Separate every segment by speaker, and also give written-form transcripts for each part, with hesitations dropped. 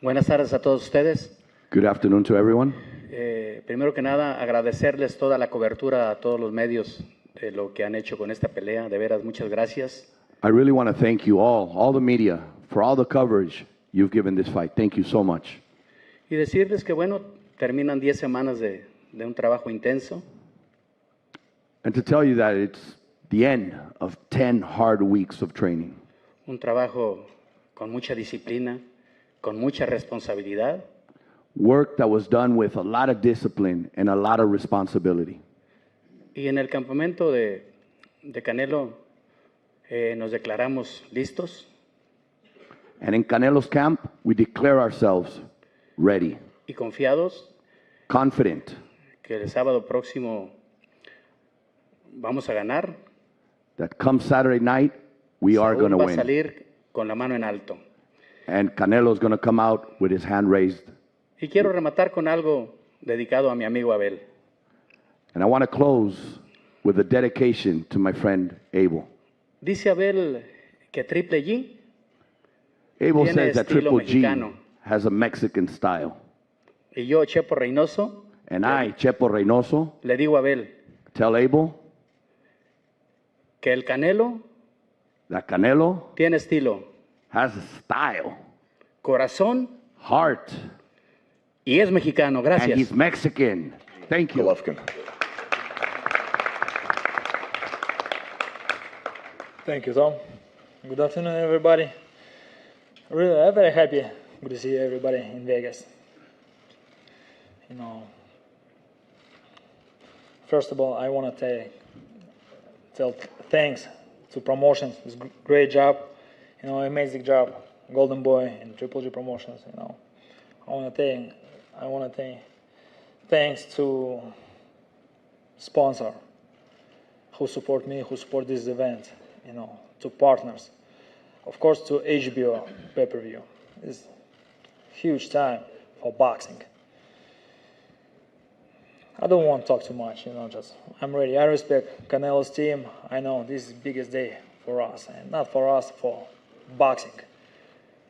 Speaker 1: Buenas tardes a todos ustedes.
Speaker 2: Good afternoon to everyone.
Speaker 1: Primero que nada, agradecerles toda la cobertura a todos los medios de lo que han hecho con esta pelea. De veras, muchas gracias.
Speaker 2: I really want to thank you all the media, for all the coverage you've given this fight. Thank you so much.
Speaker 1: Y decirles que, bueno, terminan 10 semanas de un trabajo intenso.
Speaker 2: And to tell you that it's the end of 10 hard weeks of training.
Speaker 1: Un trabajo con mucha disciplina, con mucha responsabilidad.
Speaker 2: Work that was done with a lot of discipline and a lot of responsibility.
Speaker 1: Y en el campamento de Canelo nos declaramos listos.
Speaker 2: And in Canelo's camp, we declare ourselves ready.
Speaker 1: Y confiados.
Speaker 2: Confident.
Speaker 1: Que el sábado próximo vamos a ganar.
Speaker 2: That come Saturday night, we are going to win.
Speaker 1: Va a salir con la mano en alto.
Speaker 2: And Canelo's going to come out with his hand raised.
Speaker 1: Y quiero rematar con algo dedicado a mi amigo Abel.
Speaker 2: And I want to close with a dedication to my friend Abel.
Speaker 1: Dice Abel que Triple G
Speaker 2: Abel
Speaker 1: tiene
Speaker 2: says that
Speaker 1: estilo
Speaker 2: Triple G
Speaker 1: mexicano.
Speaker 2: has a Mexican style.
Speaker 1: Y yo, Chepo Reynoso,
Speaker 2: And I, Chepo Reynoso,
Speaker 1: le digo a Abel
Speaker 2: tell Abel
Speaker 1: que el Canelo
Speaker 2: that Canelo
Speaker 1: tiene estilo,
Speaker 2: has a style,
Speaker 1: corazón
Speaker 2: heart,
Speaker 1: y es mexicano.
Speaker 2: and
Speaker 1: Gracias.
Speaker 2: he's Mexican. Thank you.
Speaker 3: Golovkin.
Speaker 4: Thank you, Tom. Good afternoon, everybody. Really, I'm very happy. Good to see everybody in Vegas. You know, first of all, I want to tell thanks to promotions. It's a great job, you know, amazing job, Golden Boy and Triple G Promotions. You know, I want to thank thanks to sponsor who support me, who support this event. You know, to partners, of course, to HBO pay-per-view. It's huge time for boxing. I don't want to talk too much, you know, just I'm ready. I respect Canelo's team. I know this is the biggest day for us, and not for us, for boxing,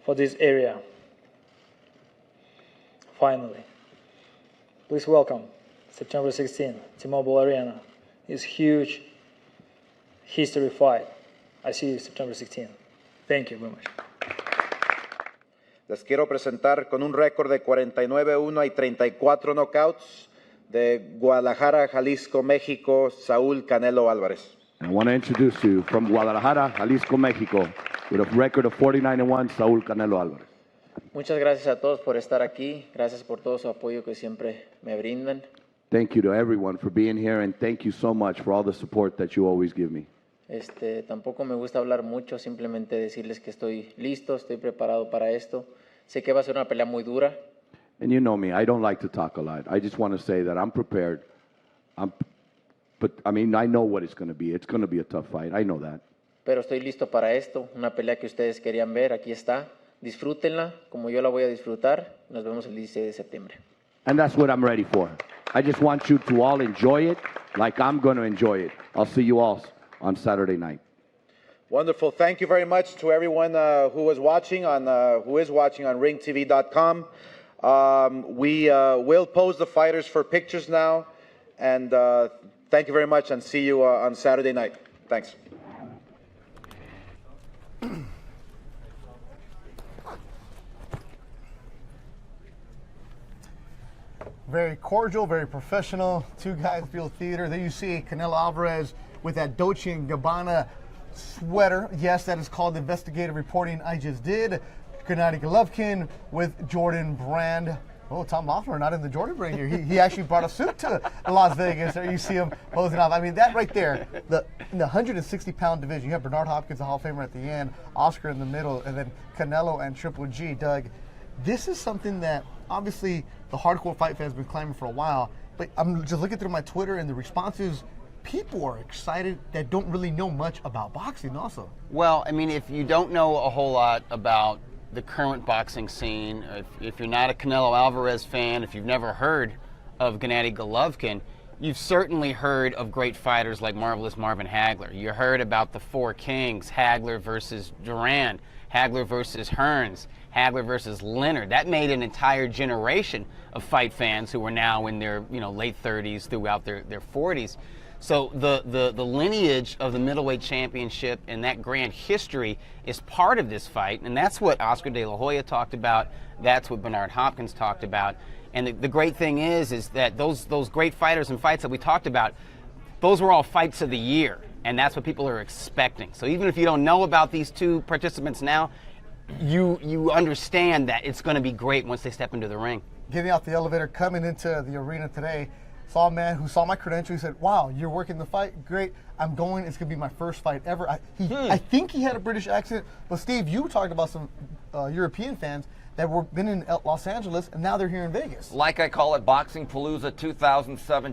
Speaker 4: for this area. Finally, please welcome September 16, T-Mobile Arena. It's huge history fight. I see you September 16. Thank you very much.
Speaker 3: Les quiero presentar con un récord de 49-1 y 34 knockouts de Guadalajara, Jalisco, México, Saúl Canelo Álvarez.
Speaker 2: And I want to introduce you from Guadalajara, Jalisco, Mexico, with a record of 49-1, Saúl Canelo Álvarez.
Speaker 5: Muchas gracias a todos por estar aquí. Gracias por todo su apoyo que siempre me brindan.
Speaker 2: Thank you to everyone for being here, and thank you so much for all the support that you always give me.
Speaker 5: Tampoco me gusta hablar mucho, simplemente decirles que estoy listo, estoy preparado para esto. Sé que va a ser una pelea muy dura.
Speaker 2: And you know me, I don't like to talk a lot. I just want to say that I'm prepared. But I mean, I know what it's going to be. It's going to be a tough fight. I know that.
Speaker 5: Pero estoy listo para esto, una pelea que ustedes querían ver, aquí está. Disfrútenla como yo la voy a disfrutar. Nos vemos el 16 de septiembre.
Speaker 2: And that's what I'm ready for. I just want you to all enjoy it like I'm going to enjoy it. I'll see you all on Saturday night.
Speaker 3: Wonderful. Thank you very much to everyone who is watching on ringtv.com. We will pose the fighters for pictures now. And thank you very much, and see you on Saturday night. Thanks.
Speaker 6: Very cordial, very professional. Two guys build theater. There you see Canelo Alvarez with that Dolce & Gabbana sweater. Yes, that is called investigative reporting I just did. Gennady Golovkin with Jordan Brand. Oh, Tom Loeffler not in the Jordan Brand here. He actually brought a suit to Las Vegas. There you see him posing off. I mean, that right there, in the 160-pound division, you have Bernard Hopkins, the Hall of Famer at the end, Oscar in the middle, and then Canelo and Triple G. Doug, this is something that obviously the hardcore fight fans have been clamoring for a while, but I'm just looking through my Twitter and the responses. People are excited that don't really know much about boxing also.
Speaker 7: Well, I mean, if you don't know a whole lot about the current boxing scene, if you're not a Canelo Alvarez fan, if you've never heard of Gennady Golovkin, you've certainly heard of great fighters like Marvelous Marvin Hagler. You heard about the Four Kings, Hagler versus Duran, Hagler versus Hearns, Hagler versus Leonard. That made an entire generation of fight fans who are now in their late 30s throughout their 40s. So the lineage of the middleweight championship and that grand history is part of this fight, and that's what Oscar De La Hoya talked about. That's what Bernard Hopkins talked about. And the great thing is that those great fighters and fights that we talked about, those were all fights of the year, and that's what people are expecting. So even if you don't know about these two participants now, you understand that it's going to be great once they step into the ring.
Speaker 6: Getting out the elevator, coming into the arena today, saw a man who saw my credentials. He said, "Wow, you're working the fight. Great. I'm going. It's going to be my first fight ever." I think he had a British accent. But Steve, you talked about some European fans that were been in Los Angeles, and now they're here in Vegas.
Speaker 8: Like I call it, Boxing Palooza 2007.